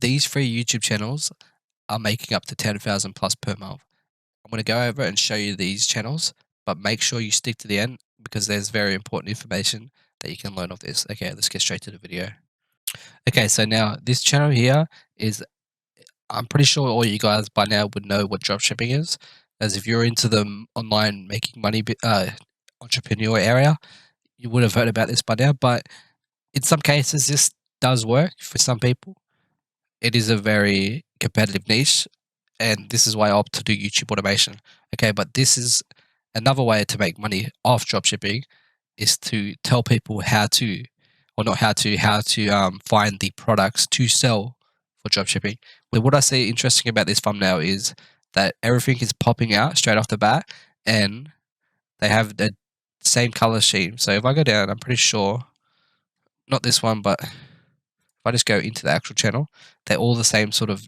these 3 YouTube channels are making up to 10,000 plus per month. I'm going to go over and show you these channels, but make sure you stick to the end because there's very important information that you can learn off this. Okay, let's get straight to the video. Okay, so now this channel here is, I'm pretty sure all you guys by now would know what dropshipping is, as if you're into the online making money entrepreneur area, you would have heard about this by now. But in some cases, this does work for some people. It is a very competitive niche, and this is why I opt to do YouTube automation. Okay, but this is another way to make money off dropshipping, is to tell people how to, or not how to find the products to sell for dropshipping. But what I see interesting about this thumbnail is that everything is popping out straight off the bat, and they have the same color scheme. So if I go down, I'm pretty sure, not this one, but if I just go into the actual channel, they're all the same sort of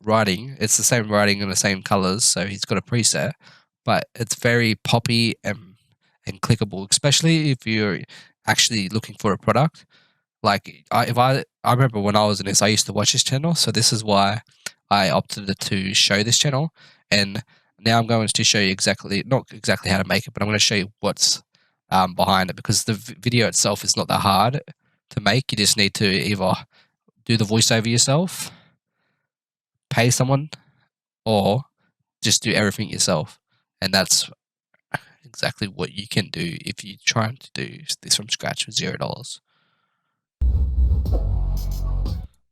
writing. It's the same writing and the same colors, so he's got a preset, but it's very poppy and clickable, especially if you're actually looking for a product. Like I remember when I was in this, I used to watch this channel, so this is why I opted to show this channel. And now I'm going to show you not exactly how to make it, but I'm going to show you what's behind it, because the video itself is not that hard to make. You just need to either do the voiceover yourself, pay someone, or just do everything yourself. And that's exactly what you can do if you're trying to do this from scratch with $0.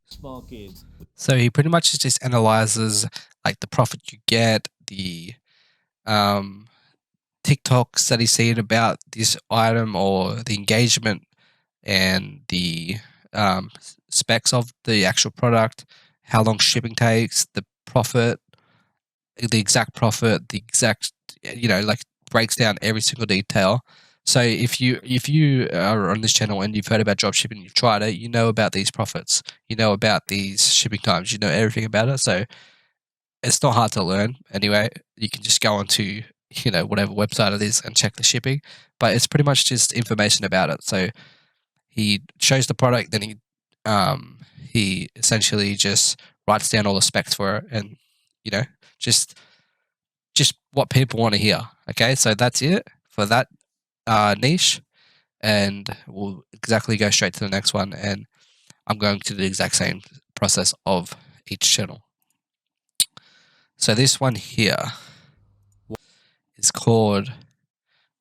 Small kids. So he pretty much just analyzes like the profit you get, the TikToks that he's seen about this item, or the engagement and the specs of the actual product, how long shipping takes, the profit, the exact profit, the exact, like breaks down every single detail. So if you are on this channel and you've heard about dropshipping, you've tried it, you know about these profits, you know about these shipping times, you know everything about it. So it's not hard to learn. Anyway, you can just go onto whatever website it is and check the shipping, but it's pretty much just information about it. So he shows the product, then he essentially just writes down all the specs for it, and just what people want to hear. Okay, so that's it for that niche, and we'll exactly go straight to the next one, and I'm going to do the exact same process of each channel. So this one here is called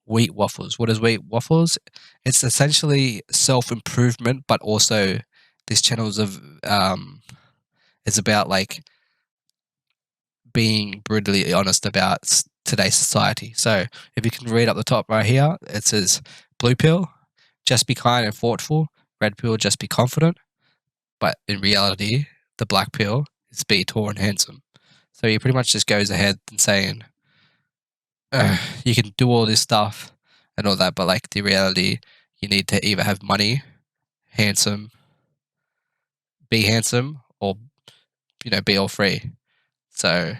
Wheat Waffles. What is Wheat Waffles? It's essentially self-improvement, but also this channel is about like being brutally honest about today's society. So if you can read up the top right here, it says blue pill, just be kind and thoughtful. Red pill, just be confident. But in reality, the black pill is be tall and handsome. So he pretty much just goes ahead and saying, you can do all this stuff and all that, but like the reality, you need to either have money, be handsome, or be all free. So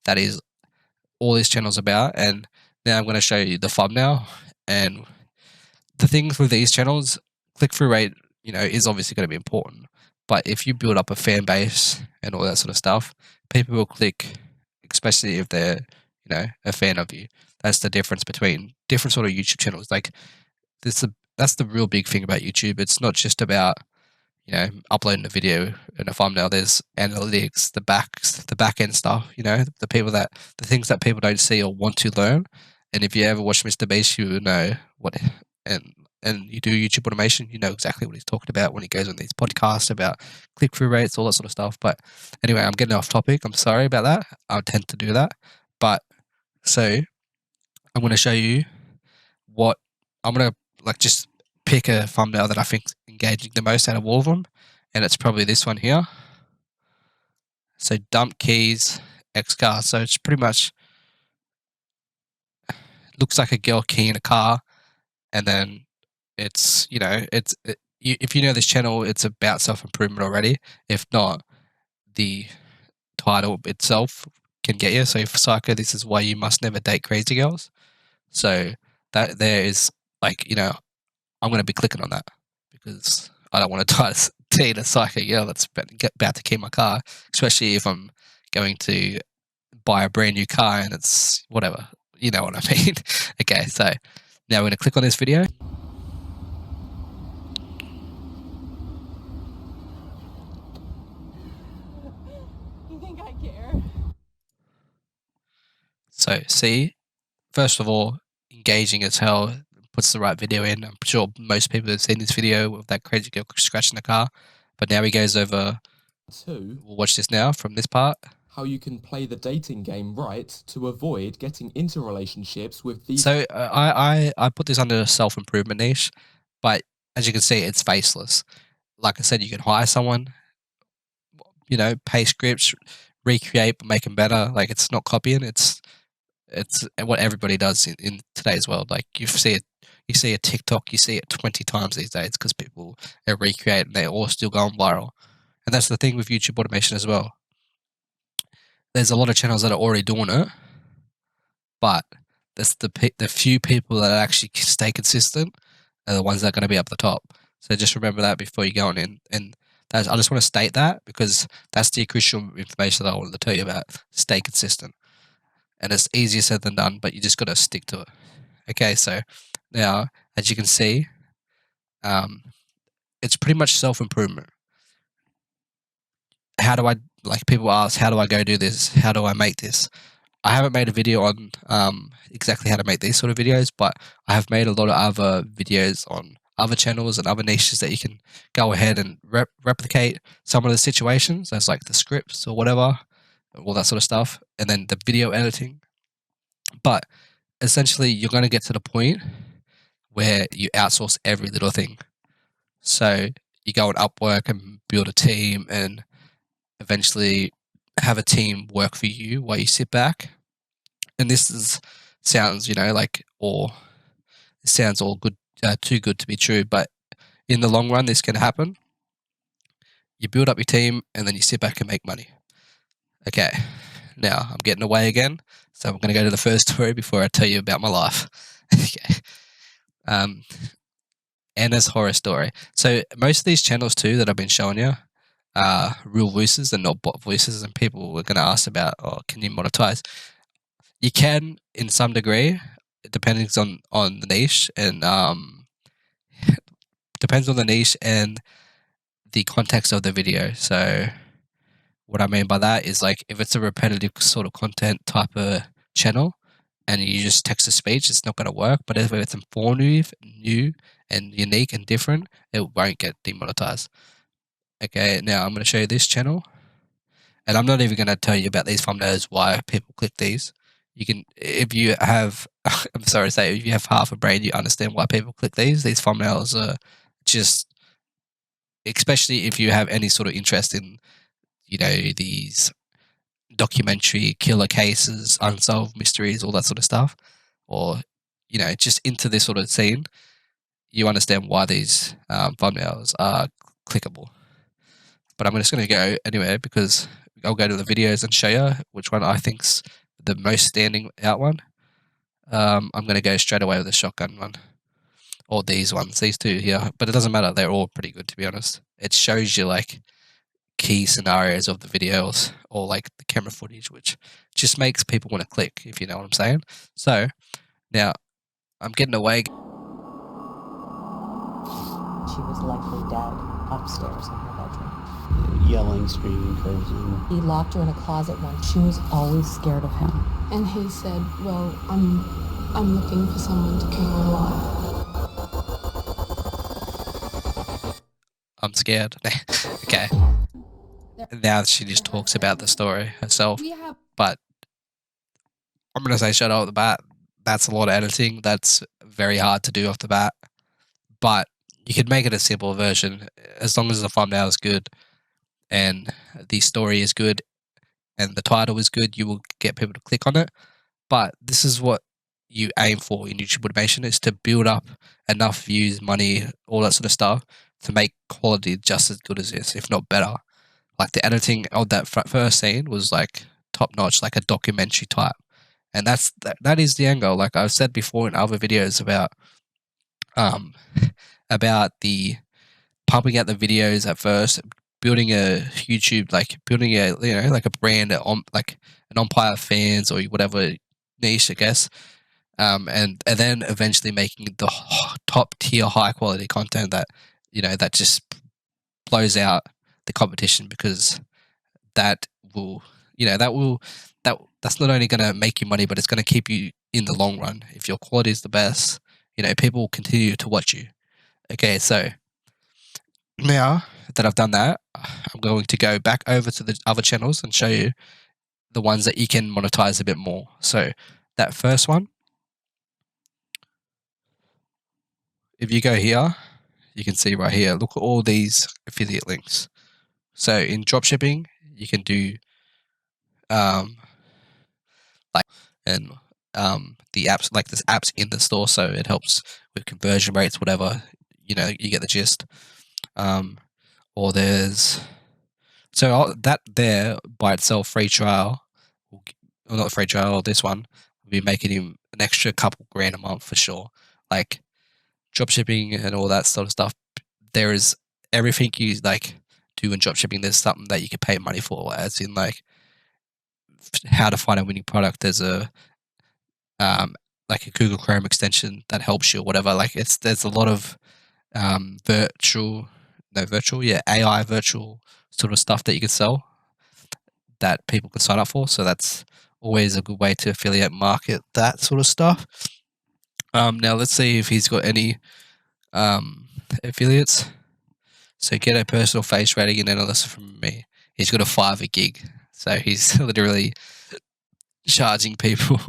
that is all this channel's about. And now I'm going to show you the thumbnail. And the things with these channels, click-through rate, is obviously going to be important. But if you build up a fan base and all that sort of stuff, people will click, especially if they're a fan of you. That's the difference between different sort of YouTube channels. Like that's the real big thing about YouTube. It's not just about uploading a video and a thumbnail. There's analytics, the back end stuff. The things that people don't see or want to learn. And if you ever watch Mr. Beast, you know what. And you do YouTube automation, you know exactly what he's talking about when he goes on these podcasts about click-through rates, all that sort of stuff. But anyway, I'm getting off topic. I'm sorry about that. I tend to do that. But so I'm going to show you what I'm going to just pick a thumbnail that I think is engaging the most out of all of them. And it's probably this one here. So dump keys, X car. So it's pretty much looks like a girl keying a car. And then it's, if you know this channel, it's about self-improvement already. If not, the title itself can get you. So for Psycho, this is why you must never date crazy girls. So that there is like, I'm going to be clicking on that because I don't want to date a psycho girl that's about to key my car, especially if I'm going to buy a brand new car and it's whatever. You know what I mean? Okay, so now we're going to click on this video. You think I care? So see, first of all, engaging as hell, puts the right video in. I'm sure most people have seen this video with that crazy girl scratching the car. But now he goes over, we'll watch this now from this part. How you can play the dating game right to avoid getting into relationships with these. So I put this under self-improvement niche, but as you can see, it's faceless. Like I said, you can hire someone, you know, pay scripts, recreate, make them better. Like it's not copying. It's what everybody does in today's world. Like you see a TikTok, you see it 20 times these days because people are recreating, they're all still going viral. And that's the thing with YouTube automation as well. There's a lot of channels that are already doing it, but that's the few people that actually stay consistent are the ones that are going to be up the top. So just remember that before you go on in. And I just want to state that because that's the crucial information that I wanted to tell you about. Stay consistent. And it's easier said than done, but you just got to stick to it. Okay, so now, as you can see, it's pretty much self-improvement. How do I, like people ask, how do I go do this? How do I make this? I haven't made a video on exactly how to make these sort of videos, but I have made a lot of other videos on other channels and other niches that you can go ahead and replicate some of the situations. That's like the scripts or whatever, all that sort of stuff, and then the video editing. But essentially, you're going to get to the point where you outsource every little thing. So you go on Upwork and build a team and eventually have a team work for you while you sit back. And this sounds, you know, like, or it sounds all good, too good to be true. But in the long run, this can happen. You build up your team and then you sit back and make money. Okay, now I'm getting away again. So I'm going to go to the first story before I tell you about my life. Okay. Anna's horror story. So most of these channels too that I've been showing you are real voices and not bot voices, and people were going to ask about, oh, can you monetize? You can in some degree. It depends on the niche and depends on the niche and the context of the video. So what I mean by that is, like, if it's a repetitive sort of content type of channel and you just text to speech, it's not going to work. But if it's informative, new and unique and different, it won't get demonetized. Okay, now I'm going to show you this channel. And I'm not even going to tell you about these thumbnails, why people click these. You can, if you have, I'm sorry to say, if you have half a brain, you understand why people click these. These thumbnails are just, especially if you have any sort of interest in, you know, these documentary killer cases, unsolved mysteries, all that sort of stuff, or, you know, just into this sort of scene, you understand why these thumbnails are clickable. But I'm just going to go anyway because I'll go to the videos and show you which one I think's the most standing out one. I'm going to go straight away with the shotgun one, or these ones, these two here. But it doesn't matter; they're all pretty good, to be honest. It shows you like key scenarios of the videos or like the camera footage, which just makes people want to click, if you know what I'm saying. So now I'm getting away. She was likely dead upstairs in her bedroom. Yelling, screaming, cursing. He locked her in a closet once. She was always scared of him. And he said, well, I'm looking for someone to keep her alive. I'm scared. Okay. Now she just talks about the story herself. But I'm going to say straight off the bat, that's a lot of editing. That's very hard to do off the bat. But you could make it a simple version as long as the thumbnail is good and the story is good and the title is good, you will get people to click on it. But this is what you aim for in YouTube automation, is to build up enough views, money, all that sort of stuff to make quality just as good as this, if not better. Like the editing of that first scene was like top notch, like a documentary type. And that is the angle. Like I've said before in other videos about the pumping out the videos at first, building a YouTube, like building a like a brand on like an empire of fans or whatever niche, I guess. And then eventually making the top tier high quality content that that just blows out the competition, because that will that's not only going to make you money, but it's going to keep you in the long run. If your quality is the best, people will continue to watch you. Okay, so now that I've done that, I'm going to go back over to the other channels and show you the ones that you can monetize a bit more. So that first one, if you go here, you can see right here, look at all these affiliate links. So in dropshipping, you can do the apps, like there's apps in the store, so it helps with conversion rates, whatever, you get the gist. Or there's that there by itself, free trial, or not free trial, this one will be making him an extra couple grand a month for sure. Like dropshipping and all that sort of stuff, there is everything you like do in dropshipping, there's something that you can pay money for, as in like how to find a winning product. There's a like a Google Chrome extension that helps you or whatever. Like there's a lot of AI virtual sort of stuff that you can sell that people can sign up for. So that's always a good way to affiliate market that sort of stuff. Now let's see if he's got any affiliates. So get a personal face rating and analysis from me. He's got a 5 a gig. So he's literally charging people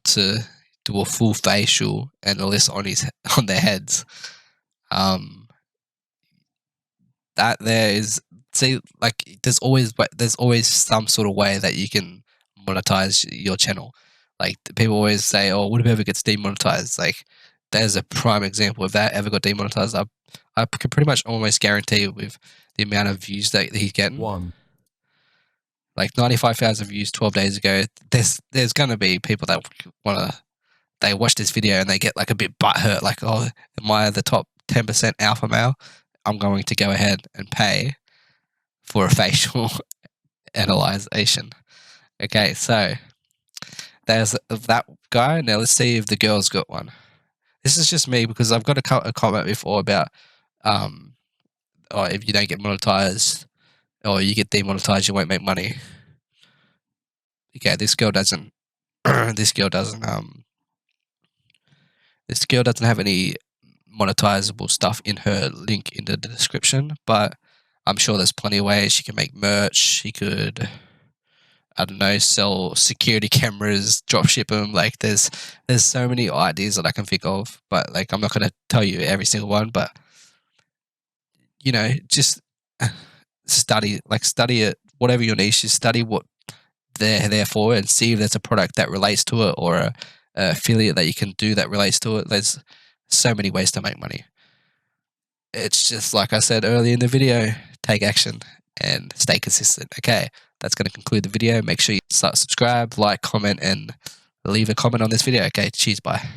to do a full facial analysis on their heads. That there is, see, like there's always some sort of way that you can monetize your channel. Like people always say, oh, what if it ever gets demonetized? Like there's a prime example. If that ever got demonetized, I can pretty much almost guarantee with the amount of views that he's getting. Like 95,000 views 12 days ago. There's gonna be people that they watch this video and they get like a bit butthurt, like, oh, am I the top 10% alpha male? I'm going to go ahead and pay for a facial analyzation. Okay, so there's that guy. Now let's see if the girl's got one. This is just me because I've got a comment before about if you don't get monetized or you get demonetized, you won't make money. Okay, this girl doesn't this girl doesn't have any monetizable stuff in her link in the description, but I'm sure there's plenty of ways she can make merch. She could, I don't know, sell security cameras, drop ship them. Like there's so many ideas that I can think of, but like I'm not going to tell you every single one, but just study it, whatever your niche is, study what they're there for and see if there's a product that relates to it or a affiliate that you can do that relates to it. There's so many ways to make money. It's just like I said earlier in the video, take action and stay consistent. Okay, that's going to conclude the video. Make sure you subscribe, like, comment, and leave a comment on this video. Okay, cheers, bye.